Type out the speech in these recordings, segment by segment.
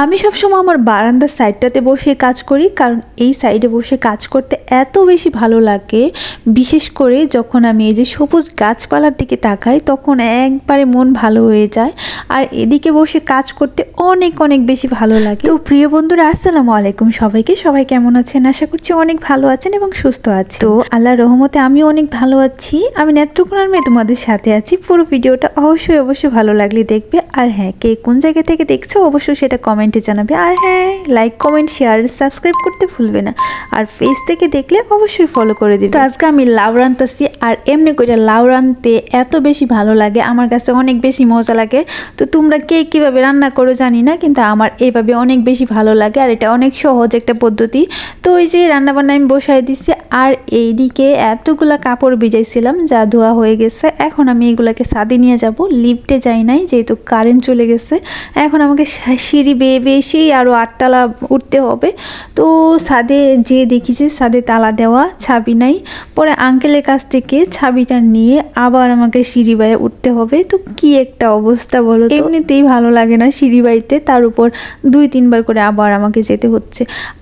আমি সবসময় আমার বারান্দার সাইডটাতে বসে কাজ করি, কারণ এই সাইডে বসে কাজ করতে এত বেশি ভালো লাগে। বিশেষ করে যখন আমি এই যে সবুজ গাছপালার দিকে তাকাই তখন একবারে মন ভালো হয়ে যায়, আর এদিকে বসে কাজ করতে অনেক অনেক বেশি ভালো লাগে। তো প্রিয় বন্ধুরা, আসসালামু আলাইকুম সবাইকে। সবাই কেমন আছেন? আশা করছি অনেক ভালো আছেন এবং সুস্থ আছেন। তো আল্লাহর রহমতে আমিও অনেক ভালো আছি। আমি নেত্রকোনার মেয়ে তোমাদের সাথে আছি। পুরো ভিডিওটা অবশ্যই ভালো লাগলে দেখবে। আর হ্যাঁ, কে কোন জায়গা থেকে দেখছো অবশ্যই সেটা কমেন্টে জানাবে। আর হ্যাঁ, লাইক কমেন্ট শেয়ার সাবস্ক্রাইব করতে ভুলবে না। আর ফেস থেকে দেখলে অবশ্যই ফলো করে দিবে। তো আজকে আমি লাউ রান্তাছি, আর এমনি করে লাউ রানতে এত বেশি ভালো লাগে, আমার কাছে অনেক বেশি মজা লাগে। তো তোমরা কে কীভাবে রান্না করো জানি না, কিন্তু আমার এইভাবে অনেক বেশি ভালো লাগে, আর এটা অনেক সহজ একটা পদ্ধতি। তো ওই যে রান্নাবান্না আমি বসাই দিচ্ছি, আর এইদিকে এতগুলা কাপড় ভিজাইছিলাম যা ধোয়া হয়ে গেছে। এখন আমি এগুলাকে ছাদে নিয়ে যাব। লিফটে যাই নাই যেহেতু কারেন্ট চলে গেছে। এখন আমাকে সিঁড়ি বেয়ে বেশি আরও 8 তলা উঠতে হবে। তো ছাদে যে দেখেছি ছাদে তালা দেওয়া, ছাবি নাই। পরে আঙ্কেলের কাছ থেকে ছাবিটা নিয়ে আবার আমাকে সিঁড়ি বেয়ে উঠতে হবে। তো কি একটা অবস্থা বলো তো। এমনিতেই ভালো লাগে না সিঁড়ি বাইতে, তার উপর 2-3 বার করে আবার আমাকে যেতে হচ্ছে।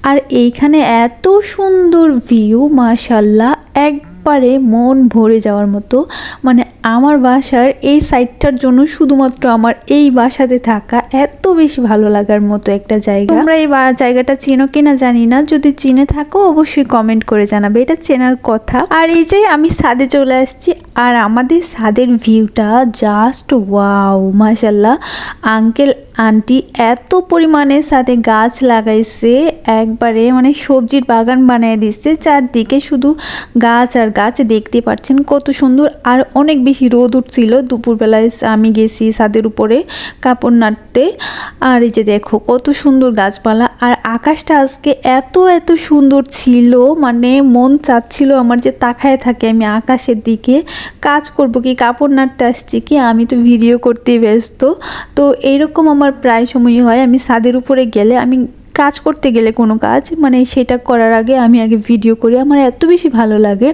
আর এইখানে এত সুন্দর ভিউ, মাশাআল্লাহ, একবারে মন ভরে যাওয়ার মতো। মানে আমার বাসার এই সাইডটার জন্য শুধুমাত্র আমার এই বাসাতে থাকা এত বেশি ভালো লাগার মতো একটা জায়গা। তোমরা এই জায়গাটা চেনো কিনা জানি না, যদি চিনে থাকো অবশ্যই কমেন্ট করে জানাবে, এটা চেনার কথা। আর এই যে আমি ছাদে চলে আসছি, আর আমাদের ছাদের ভিউটা জাস্ট ওয়াও, মাশাআল্লাহ। আঙ্কেল আন্টি এত পরিমাণে সাথে গাছ লাগাইছে, একবারে মানে সবজির বাগান বানিয়ে দিচ্ছে। চারদিকে শুধু গাছ আর গাছ, দেখতে পাচ্ছেন কত সুন্দর। আর অনেক বেশি রোদ উঠছিল দুপুরবেলায়, আমি গেছি ছাদের উপরে কাপড় নাড়তে। আর এই যে দেখো কত সুন্দর গাছপালা, আর আকাশটা আজকে এত সুন্দর ছিল, মানে মন চাচ্ছিল আমার যে তাকায় থাকে আমি আকাশের দিকে। কাজ করব কি, কাপড় নাড়তে আসছি কি, আমি তো ভিডিও করতেই ব্যস্ত। তো এইরকম আমার প্রায় সময়ই হয়, আমি ছাদের উপরে গেলে, আমি কাজ করতে গেলে কোনো কাজ, মানে সেটা করার আগে আমি আগে ভিডিও করি, আমার এত বেশি ভালো লাগে।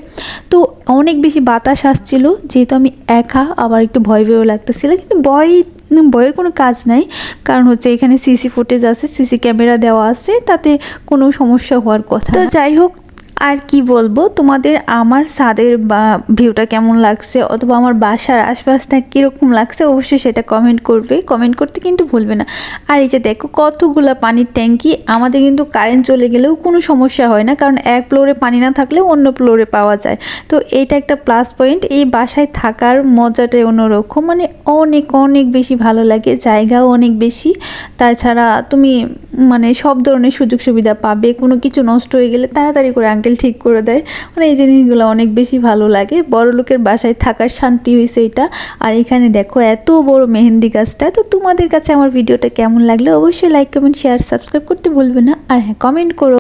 তো অনেক বেশি বাতাস আসছিল, যেহেতু আমি একা, আবার একটু ভয়ও লাগতেছিল, কিন্তু ভয়ের কোনো কাজ নাই, কারণ হচ্ছে এখানে সিসি ফুটেজ আছে, সিসি ক্যামেরা দেওয়া আছে, তাতে কোনো সমস্যা হওয়ার কথা। তো যাই হোক, আর কি বলবো তোমাদের, আমার ছাদের ভিউটা কেমন লাগছে অথবা আমার বাসার আশপাশটা কীরকম লাগছে অবশ্যই সেটা কমেন্ট করবে, কমেন্ট করতে কিন্তু ভুলবে না। আর এই যে দেখো কতগুলো পানির ট্যাঙ্কি, আমাদের কিন্তু কারেন্ট চলে গেলেও কোনো সমস্যা হয় না, কারণ এক ফ্লোরে পানি না থাকলেও অন্য ফ্লোরে পাওয়া যায়। তো এইটা একটা প্লাস পয়েন্ট, এই বাসায় থাকার মজাটাই অন্যরকম, মানে অনেক বেশি ভালো লাগে, জায়গাও অনেক বেশি। তাছাড়া তুমি মানে সব ধরনের সুযোগ সুবিধা পাবে, কোনো কিছু নষ্ট হয়ে গেলে তাড়াতাড়ি করে আঙ্কেল ঠিক করে দেয়। মানে এই জিনিসগুলো অনেক বেশি ভালো লাগে, বড় লোকের বাসায় থাকার শান্তি হয়েছে এটা। আর এখানে দেখো এত বড় মেহেন্দি গাছটা। তো তোমাদের কাছে আমার ভিডিওটা কেমন লাগলো অবশ্যই লাইক কমেন্ট শেয়ার সাবস্ক্রাইব করতে ভুলবে না। আর হ্যাঁ, কমেন্ট করো।